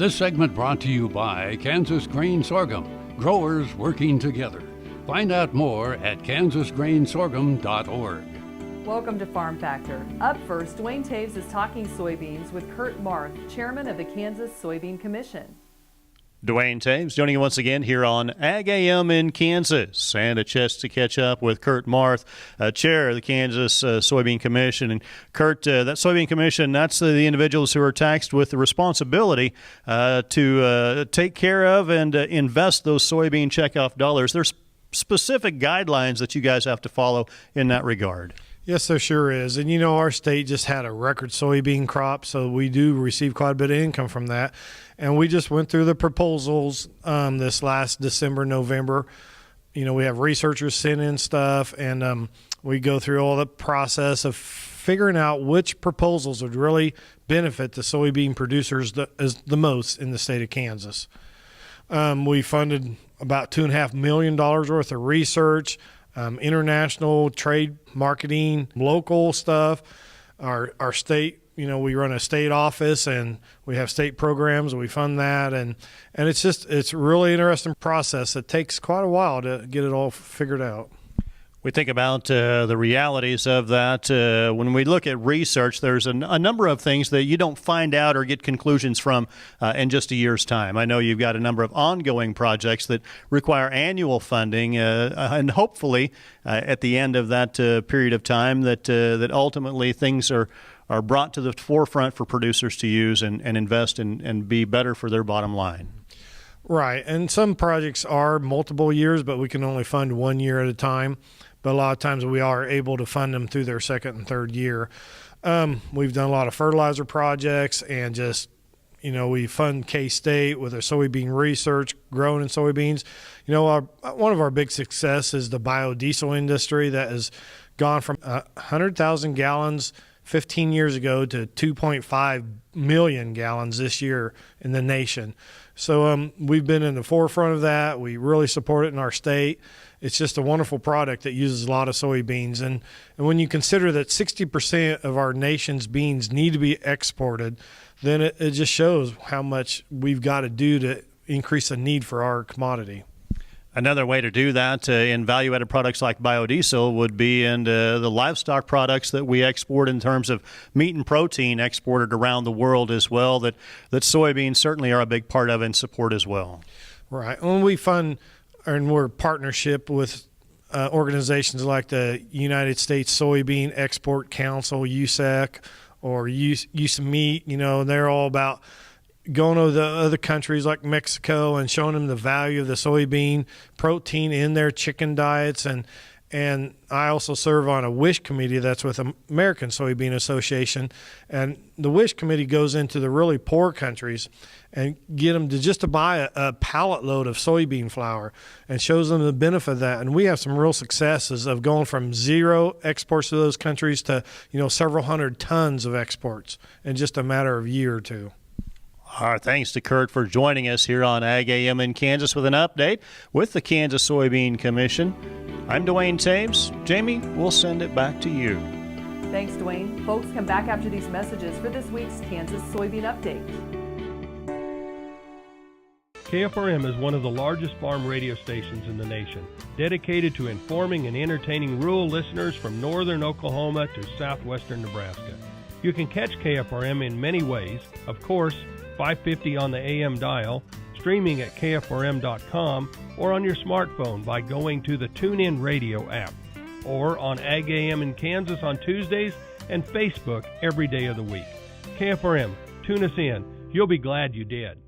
This segment brought to you by Kansas Grain Sorghum, growers working together. Find out more at kansasgrainsorghum.org. Welcome to Farm Factor. Up first, Duane Toews is talking soybeans with Kurt Maurath, chairman of the Kansas Soybean Commission. Duane Toews joining you once again here on Ag AM in Kansas, and a chance to catch up with Kurt Maurath, chair of the Kansas Soybean Commission. And Kurt, that Soybean Commission, that's the individuals who are tasked with the responsibility to take care of and invest those soybean checkoff dollars. There's specific guidelines that you guys have to follow in that regard. Yes, there sure is. And, our state just had a record soybean crop, so we do receive quite a bit of income from that. And we just went through the proposals this last December, November. We have researchers send in stuff, and we go through all the process of figuring out which proposals would really benefit the soybean producers the most in the state of Kansas. We funded about $2.5 million worth of research, international trade marketing, local stuff, our state. We run a state office and we have state programs and we fund that. And it's a really interesting process. It takes quite a while to get it all figured out. We think about the realities of that. When we look at research, there's a number of things that you don't find out or get conclusions from in just a year's time. I know you've got a number of ongoing projects that require annual funding, and hopefully at the end of that period of time that ultimately things are brought to the forefront for producers to use and invest and be better for their bottom line. Right, and some projects are multiple years, but we can only fund 1 year at a time. But a lot of times we are able to fund them through their second and third year. We've done a lot of fertilizer projects and just, we fund K-State with our soybean research, growing in soybeans. One of our big successes is the biodiesel industry that has gone from 100,000 gallons 15 years ago to 2.5 million gallons this year in the nation. So we've been in the forefront of that. We really support it in our state. It's just a wonderful product that uses a lot of soybeans. And when you consider that 60% of our nation's beans need to be exported, then it just shows how much we've got to do to increase the need for our commodity. Another way to do that in value-added products like biodiesel would be in the livestock products that we export in terms of meat and protein exported around the world as well, that soybeans certainly are a big part of and support as well. Right. When we fund, and we're partnership with organizations like the United States Soybean Export Council, USEC, or USMEAT, they're all about going to the other countries like Mexico and showing them the value of the soybean protein in their chicken diets. And I also serve on a WISH committee that's with American Soybean Association. And the WISH committee goes into the really poor countries and get them to buy a pallet load of soybean flour and shows them the benefit of that. And we have some real successes of going from zero exports to those countries to, several hundred tons of exports in just a matter of a year or two. Our thanks to Kurt for joining us here on Ag AM in Kansas with an update with the Kansas Soybean Commission. I'm Duane Toews. Jamie, we'll send it back to you. Thanks, Duane. Folks, come back after these messages for this week's Kansas Soybean Update. KFRM is one of the largest farm radio stations in the nation, dedicated to informing and entertaining rural listeners from northern Oklahoma to southwestern Nebraska. You can catch KFRM in many ways. Of course, 550 on the AM dial, streaming at kfrm.com, or on your smartphone by going to the TuneIn Radio app, or on Ag AM in Kansas on Tuesdays and Facebook every day of the week. KFRM, tune us in. You'll be glad you did.